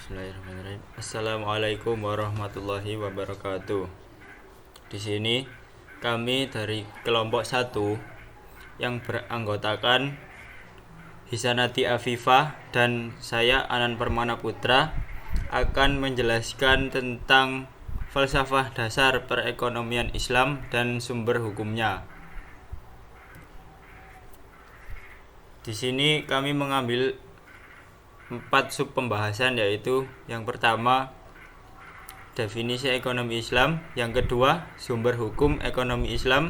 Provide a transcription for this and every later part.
Bismillahirrahmanirrahim. Assalamualaikum warahmatullahi wabarakatuh. Di sini kami dari kelompok 1 yang beranggotakan Hisanati Afifah dan saya Anan Permana Putra akan menjelaskan tentang falsafah dasar perekonomian Islam dan sumber hukumnya. Di sini kami mengambil 4 sub pembahasan, yaitu yang pertama definisi ekonomi Islam, yang kedua sumber hukum ekonomi Islam,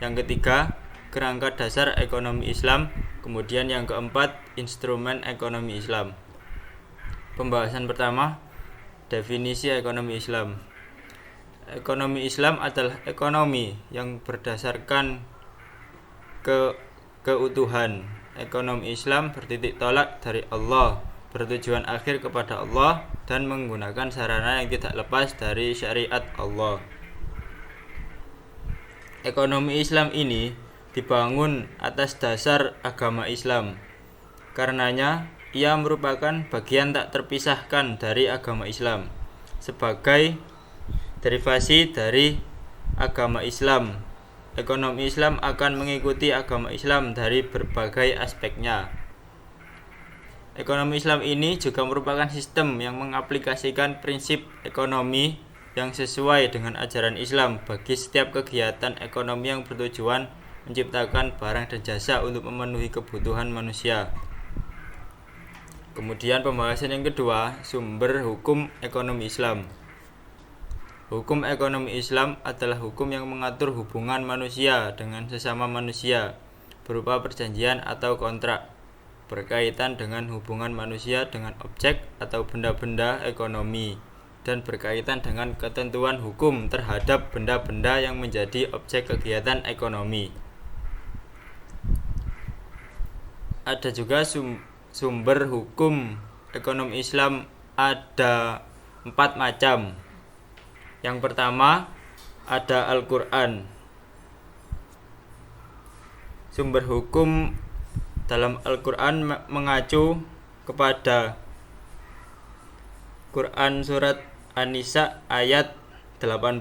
yang ketiga kerangka dasar ekonomi Islam, kemudian yang keempat instrumen ekonomi Islam. Pembahasan pertama, definisi ekonomi Islam. Ekonomi Islam adalah ekonomi yang berdasarkan keutuhan. Ekonomi Islam bertitik tolak dari Allah, bertujuan akhir kepada Allah, dan menggunakan sarana yang tidak lepas dari syariat Allah. Ekonomi Islam ini dibangun atas dasar agama Islam. Karenanya, ia merupakan bagian tak terpisahkan dari agama Islam sebagai derivasi dari agama Islam. Ekonomi Islam akan mengikuti agama Islam dari berbagai aspeknya. Ekonomi Islam ini juga merupakan sistem yang mengaplikasikan prinsip ekonomi yang sesuai dengan ajaran Islam bagi setiap kegiatan ekonomi yang bertujuan menciptakan barang dan jasa untuk memenuhi kebutuhan manusia. Kemudian pembahasan yang kedua, sumber hukum ekonomi Islam. Hukum ekonomi Islam adalah hukum yang mengatur hubungan manusia dengan sesama manusia berupa perjanjian atau kontrak berkaitan dengan hubungan manusia dengan objek atau benda-benda ekonomi dan berkaitan dengan ketentuan hukum terhadap benda-benda yang menjadi objek kegiatan ekonomi. Ada juga sumber hukum ekonomi Islam ada 4 macam. Yang pertama ada Al-Quran. Sumber hukum dalam Al-Quran mengacu kepada Quran surat An-Nisa ayat 80.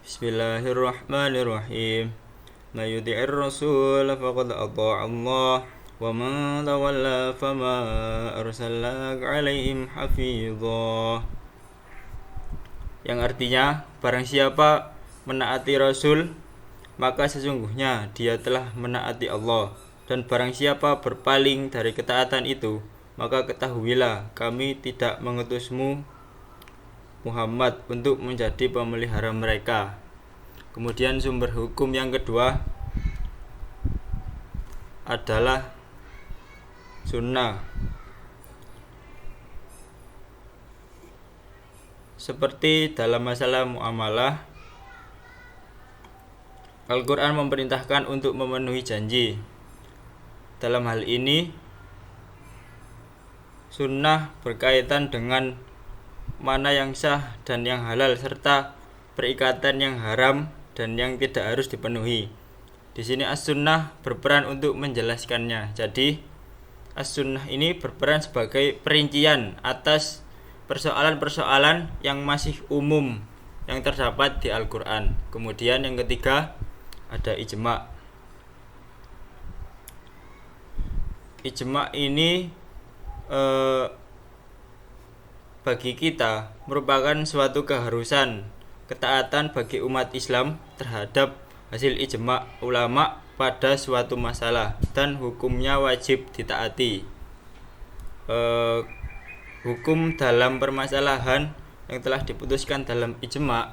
Bismillahirrahmanirrahim. Ma yuti'ir rasul faqad ata'a Allah wa man tawalla fama arsalnaka 'alaihim hafizah. Yang artinya, barang siapa menaati Rasul, maka sesungguhnya dia telah menaati Allah. Dan barang siapa berpaling dari ketaatan itu, maka ketahuilah kami tidak mengutusmu Muhammad untuk menjadi pemelihara mereka. Kemudian sumber hukum yang kedua adalah sunnah. Seperti dalam masalah muamalah, Al-Quran memerintahkan untuk memenuhi janji. Dalam hal ini, sunnah berkaitan dengan mana yang sah dan yang halal, serta perikatan yang haram dan yang tidak harus dipenuhi. Di sini as-sunnah berperan untuk menjelaskannya. Jadi, as-sunnah ini berperan sebagai perincian atas persoalan-persoalan yang masih umum yang terdapat di Al-Quran. Kemudian yang ketiga ada ijma'. Ijma' ini bagi kita merupakan suatu keharusan, ketaatan bagi umat Islam terhadap hasil ijma' ulama pada suatu masalah, dan hukumnya wajib ditaati. Hukum dalam permasalahan yang telah diputuskan dalam ijma'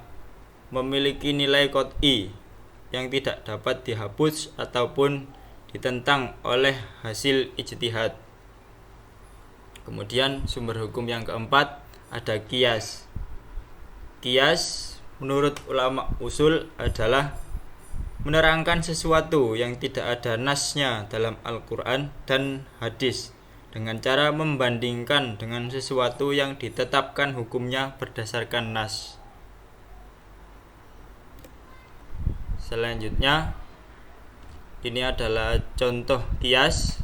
memiliki nilai qot'i yang tidak dapat dihapus ataupun ditentang oleh hasil ijtihad. Kemudian sumber hukum yang keempat ada qiyas. Qiyas menurut ulama usul adalah menerangkan sesuatu yang tidak ada nasnya dalam Al-Quran dan hadis dengan cara membandingkan dengan sesuatu yang ditetapkan hukumnya berdasarkan nas. Selanjutnya, ini adalah contoh qiyas.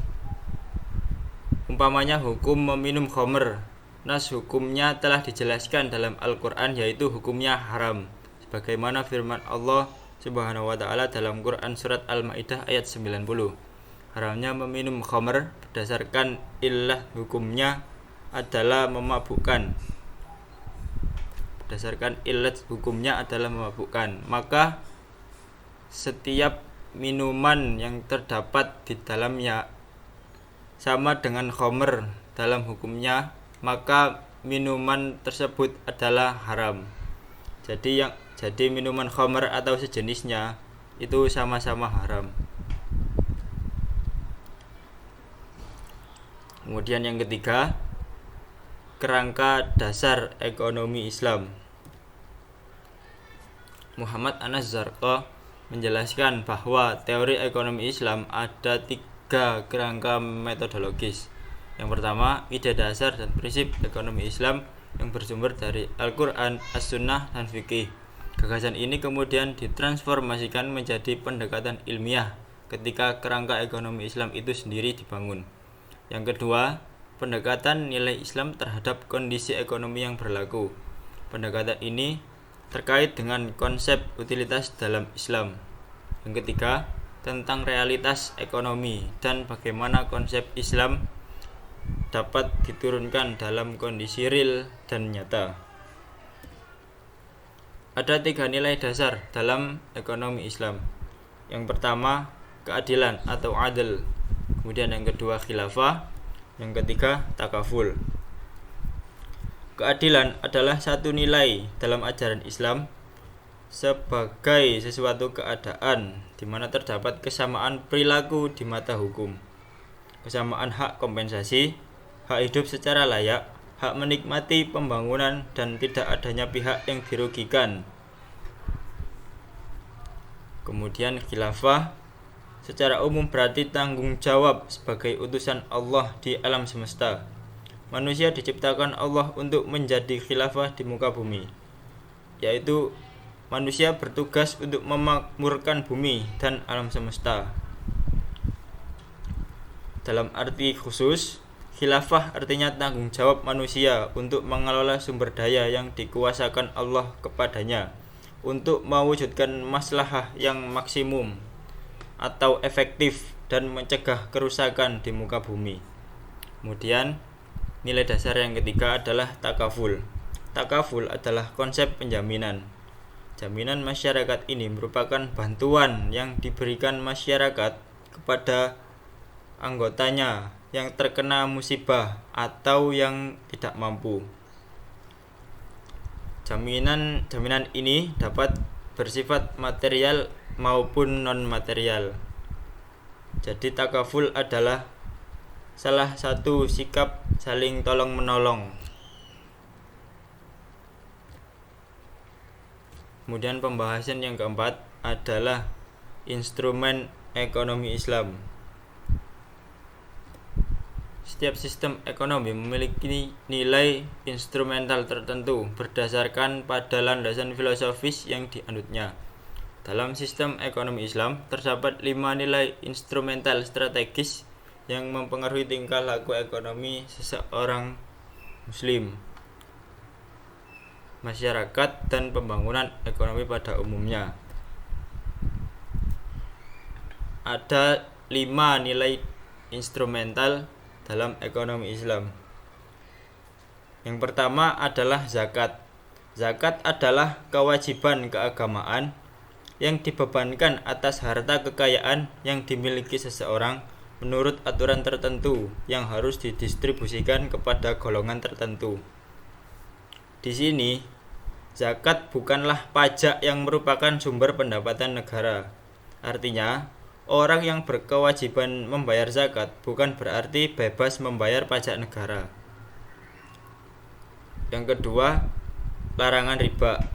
Umpamanya hukum meminum khamr, nas hukumnya telah dijelaskan dalam Al-Quran, yaitu hukumnya haram, sebagaimana firman Allah Subhanahu wa ta'ala dalam Quran surat Al-Maidah ayat 90. Haramnya meminum khamr berdasarkan illah hukumnya adalah memabukkan. Maka setiap minuman yang terdapat di dalamnya sama dengan khamr dalam hukumnya, maka minuman tersebut adalah haram. Jadi minuman khamr atau sejenisnya itu sama-sama haram. Kemudian yang ketiga, kerangka dasar ekonomi Islam. Muhammad An-Nazzarqah menjelaskan bahwa teori ekonomi Islam ada 3 kerangka metodologis. Yang pertama, ide dasar dan prinsip ekonomi Islam yang bersumber dari Al-Quran, As-Sunnah, dan Fikih. Gagasan ini kemudian ditransformasikan menjadi pendekatan ilmiah ketika kerangka ekonomi Islam itu sendiri dibangun. Yang kedua, pendekatan nilai Islam terhadap kondisi ekonomi yang berlaku. Pendekatan ini terkait dengan konsep utilitas dalam Islam. Yang ketiga, tentang realitas ekonomi dan bagaimana konsep Islam dapat diturunkan dalam kondisi real dan nyata. Ada 3 nilai dasar dalam ekonomi Islam. Yang pertama, keadilan atau adil. Kemudian yang kedua, khilafah. Yang ketiga, takaful. Keadilan adalah satu nilai dalam ajaran Islam sebagai sesuatu keadaan di mana terdapat kesamaan perilaku di mata hukum, kesamaan hak kompensasi, hak hidup secara layak, hak menikmati pembangunan, dan tidak adanya pihak yang dirugikan. Kemudian khilafah secara umum berarti tanggung jawab sebagai utusan Allah di alam semesta. Manusia diciptakan Allah untuk menjadi khilafah di muka bumi, yaitu manusia bertugas untuk memakmurkan bumi dan alam semesta. Dalam arti khusus, khilafah artinya tanggung jawab manusia untuk mengelola sumber daya yang dikuasakan Allah kepadanya untuk mewujudkan maslahah yang maksimum atau efektif dan mencegah kerusakan di muka bumi. Kemudian nilai dasar yang ketiga adalah takaful. Takaful adalah konsep penjaminan. Jaminan masyarakat ini merupakan bantuan yang diberikan masyarakat kepada anggotanya yang terkena musibah atau yang tidak mampu. Jaminan ini dapat bersifat material maupun non-material. Jadi takaful adalah salah satu sikap saling tolong-menolong. Kemudian pembahasan yang keempat adalah instrumen ekonomi Islam. Setiap sistem ekonomi memiliki nilai instrumental tertentu berdasarkan pada landasan filosofis yang dianutnya. Dalam sistem ekonomi Islam terdapat 5 nilai instrumental strategis yang mempengaruhi tingkah laku ekonomi seseorang muslim, masyarakat, dan pembangunan ekonomi pada umumnya. Ada 5 nilai instrumental dalam ekonomi Islam. Yang pertama adalah zakat. Zakat adalah kewajiban keagamaan yang dibebankan atas harta kekayaan yang dimiliki seseorang menurut aturan tertentu yang harus didistribusikan kepada golongan tertentu. Di sini, zakat bukanlah pajak yang merupakan sumber pendapatan negara. Artinya, orang yang berkewajiban membayar zakat bukan berarti bebas membayar pajak negara. Yang kedua, larangan riba.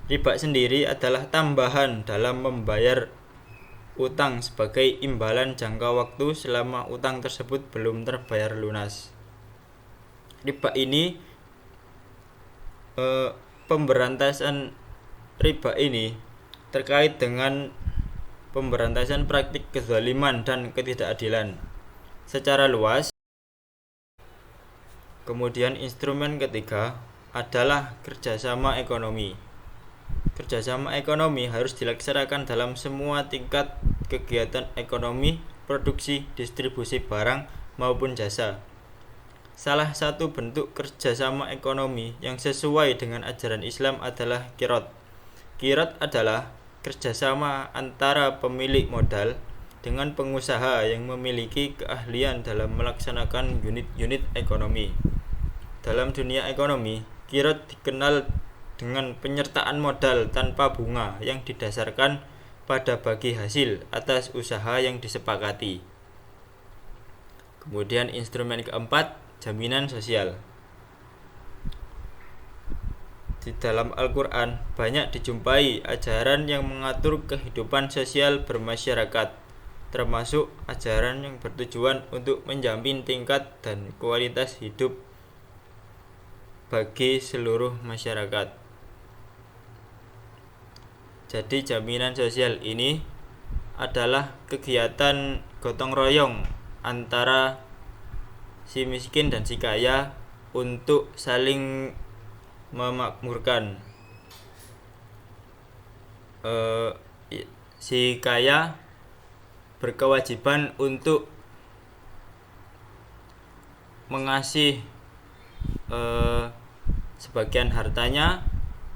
Riba sendiri adalah tambahan dalam membayar utang sebagai imbalan jangka waktu selama utang tersebut belum terbayar lunas. Pemberantasan riba ini terkait dengan pemberantasan praktik kezaliman dan ketidakadilan. secara luas. Kemudian instrumen ketiga adalah kerjasama ekonomi. Kerjasama ekonomi harus dilaksanakan dalam semua tingkat kegiatan ekonomi, produksi, distribusi barang maupun jasa. Salah satu bentuk kerjasama ekonomi yang sesuai dengan ajaran Islam adalah qirad. Qirad adalah kerjasama antara pemilik modal dengan pengusaha yang memiliki keahlian dalam melaksanakan unit-unit ekonomi. Dalam dunia ekonomi, qirad dikenal dengan penyertaan modal tanpa bunga yang didasarkan pada bagi hasil atas usaha yang disepakati. Kemudian instrumen keempat, jaminan sosial. Di dalam Al-Quran banyak dijumpai ajaran yang mengatur kehidupan sosial bermasyarakat, termasuk ajaran yang bertujuan untuk menjamin tingkat dan kualitas hidup bagi seluruh masyarakat. Jadi jaminan sosial ini adalah kegiatan gotong royong antara si miskin dan si kaya untuk saling memakmurkan. Si kaya berkewajiban untuk mengasih sebagian hartanya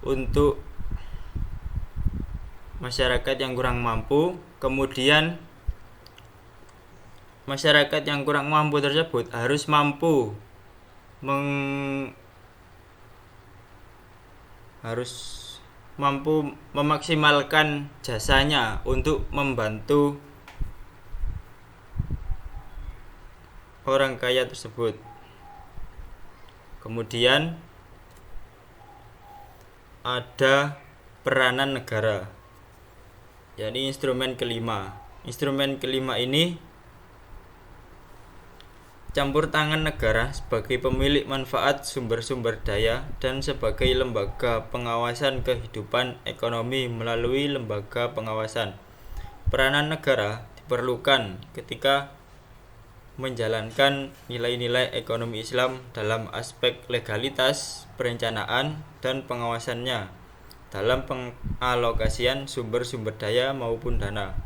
untuk masyarakat yang kurang mampu. Kemudian masyarakat yang kurang mampu tersebut harus mampu memaksimalkan jasanya untuk membantu orang kaya tersebut. Kemudian ada peranan negara, yakni instrumen kelima. Instrumen kelima ini campur tangan negara sebagai pemilik manfaat sumber-sumber daya dan sebagai lembaga pengawasan kehidupan ekonomi melalui lembaga pengawasan. Peranan negara diperlukan ketika menjalankan nilai-nilai ekonomi Islam dalam aspek legalitas, perencanaan, dan pengawasannya dalam pengalokasian sumber-sumber daya maupun dana,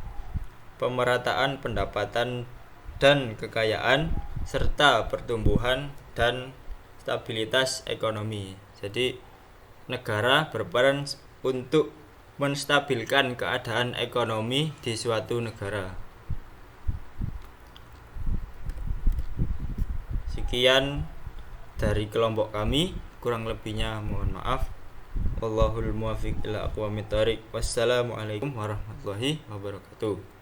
pemerataan pendapatan dan kekayaan, serta pertumbuhan dan stabilitas ekonomi. Jadi negara berperan untuk menstabilkan keadaan ekonomi di suatu negara. Sekian dari kelompok kami, kurang lebihnya mohon maaf. Wallahul muwaffiq ila aqwamit thoriq. Wassalamualaikum warahmatullahi wabarakatuh.